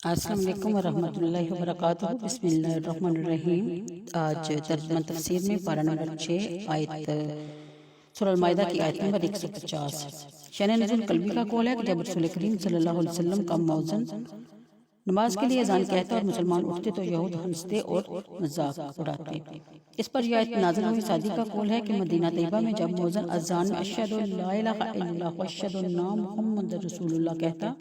السلام علیکم ورحمۃ اللہ وبرکاتہ۔ بسم اللہ الرحمن الرحیم۔ آج ترجمہ تفسیر میں پارہ نمبر 6 آیت سورہ المائدہ کی آیت نمبر 150۔ شأن نزول قلبی کا قول ہے کہ جب رسول کریم صلی اللہ علیہ وسلم کا مؤذن نماز کے لیے اذان کہتا اور مسلمان اٹھتے تو یہود ہنستے اور مذاق اڑاتے۔ اس پر یہ آیت نازل ہوئی۔ سعدی کا قول ہے کہ مدینہ طیبہ میں جب مؤذن اذان میں اشہد ان لا الہ الا اللہ واشہد ان محمد رسول اللہ کہتا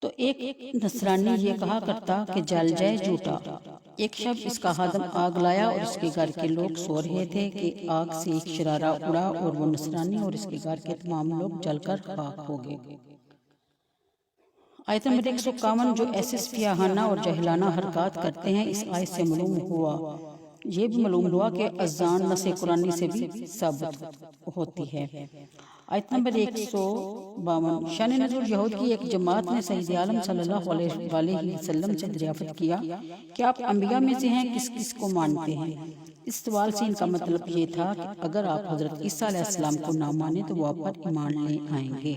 تو ایک نصرانی یہ کہا کرتا کہ جل جائے جھوٹا۔ ایک شب اس کا خادم آگ لایا اور اس کے گھر کے لوگ سو رہے تھے کہ آگ سے ایک شرارہ اڑا اور وہ نصرانی اور اس کے گھر کے تمام لوگ جل کر خاک ہو گئے۔ آیت نمبر 151 جو ایسے سفیہانہ اور جاہلانہ حرکات کرتے ہیں، اس آیت سے معلوم ہوا، یہ بھی معلوم ہوا کہ اذان نص قرآنی سے بھی ثابت ہوتی ہے۔ آیت نمبر 152 شأن نزول یہود کی ایک جماعت نے سید عالم صلی اللہ علیہ وسلم سے دریافت کیا کہ آپ انبیاء میں سے ہیں، کس کس کو مانتے ہیں؟ اس سوال سے ان کا مطلب یہ تھا کہ اگر آپ حضرت عیسیٰ علیہ السلام کو نہ مانیں تو وہ آپ پر ایمان لے آئیں گے۔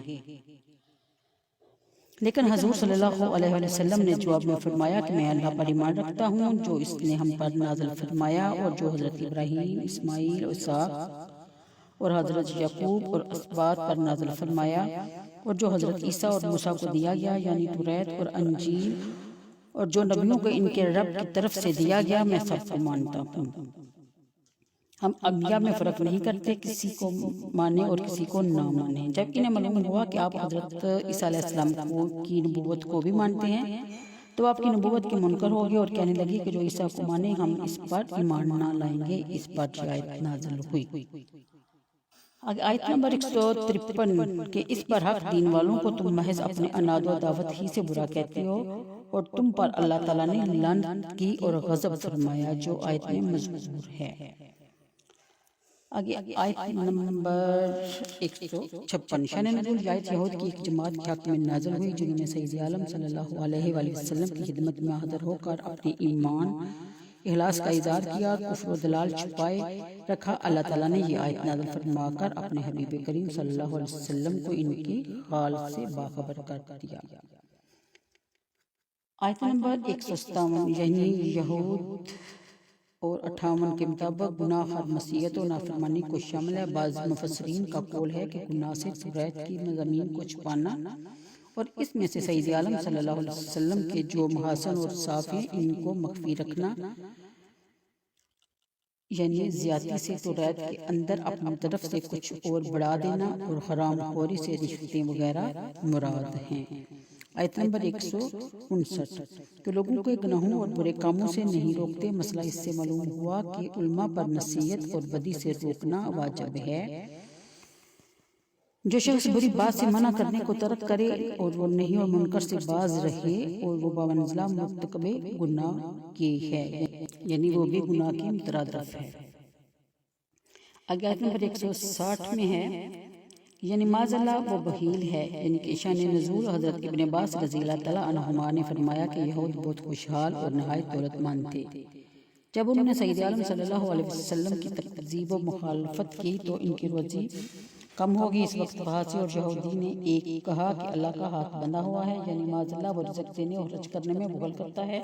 لیکن حضور صلی اللہ علیہ وسلم نے جواب میں فرمایا کہ میں اللہ پر ایمان رکھتا ہوں جو اس نے ہم پر نازل فرمایا اور جو حضرت ابراہیم، اسماعیل اور اسحاق اور حضرت یعقوب اور اسباط پر نازل فرمایا اور جو حضرت عیسیٰ اور موسیٰ کو دیا گیا یعنی توریت اور انجیل اور جو نبیوں کو ان کے رب کی طرف سے دیا گیا، میں سب کو مانتا ہوں۔ ہم انبیاء میں فرق نہیں کرتے، کسی کو مانے اور کسی کو نہ مانے۔ جب انہیں معلوم ہوا کہ آپ حضرت عیسیٰ علیہ السلام کی نبوت کو بھی مانتے ہیں تو آپ کی نبوت کے منکر ہو گئے اور کہنے لگے کہ جو عیسیٰ کو مانے ہم اس پر ایمان نہ لائیں گے۔ اس پر یہ آیت نازل ہوئی۔ آیت نمبر 153 کہ اس پر حق دین والوں کو تم محض اپنے اناد و دعوت ہی سے برا کہتے ہو اور تم پر اللہ تعالیٰ نے لعنت کی اور غضب فرمایا، جو آیت میں مذکور ہے۔ آیت نمبر 156 شأن نزول یہ آیت یہود کی ایک جماعت کے حق میں نازل ہوئی جنہوں نے سید عالم صلی اللہ علیہ وسلم کی خدمت میں حاضر ہو کر اپنے ایمان اخلاص کا اظہار کیا، کفر و دلال چھپائے رکھا۔ اللہ تعالیٰ نے یہ آیت نازل فرما کر اپنے حبیب کریم صلی اللہ علیہ وسلم کو ان کی حال سے باخبر کر دیا۔ آیت نمبر 157 یعنی یہود اور 58 کے مطابق گناہ ہر معصیت و نافرمانی کو شامل ہے۔ بعض مفسرین کا قول ہے کہ گناہ سے توریت کی مضامین کو چھپانا اور اس میں سے سید عالم صلی اللہ علیہ وسلم کے جو محاسن اور صاف ہیں ان کو مخفی رکھنا، یعنی زیادتی سے توریت کے اندر اپنی طرف سے کچھ اور بڑھا دینا اور حرام خوری سے رشوتیں وغیرہ مراد ہیں۔ آیت نمبر 159 کہ لوگوں کے گناہوں اور برے کاموں سے نہیں روکتے۔ مسئلہ اس سے معلوم ہوا کہ علماء پر نصیحت اور بدی سے روکنا واجب ہے۔ جو شخص بری بات سے منع کرنے کو ترک کرے اور وہ نہی اور منکر سے باز رہے اور وہ بمنزلہ مرتکب گناہ کی ہے، یعنی وہ بھی گناہ کی مترادف ہے۔ آیت نمبر 160 میں ہے یعنی معاذ اللہ وہ بخیل ہے، یعنی کہ شأن نزول حضرت ابن عباس رضی اللہ تعالیٰ عنہما نے فرمایا کہ یہود بہت خوشحال اور نہایت دولت مند تھے۔ جب انہوں نے سید عالم صلی اللہ علیہ وسلم کی تکذیب و مخالفت کی تو ان کی روزی کم ہوگی۔ اس وقت بہاسی اور یہودی نے ایک کہا کہ اللہ کا ہاتھ بندھا ہوا ہے، یعنی معاذ اللہ وہ رزق دینے اور خرچ کرنے میں بخل کرتا ہے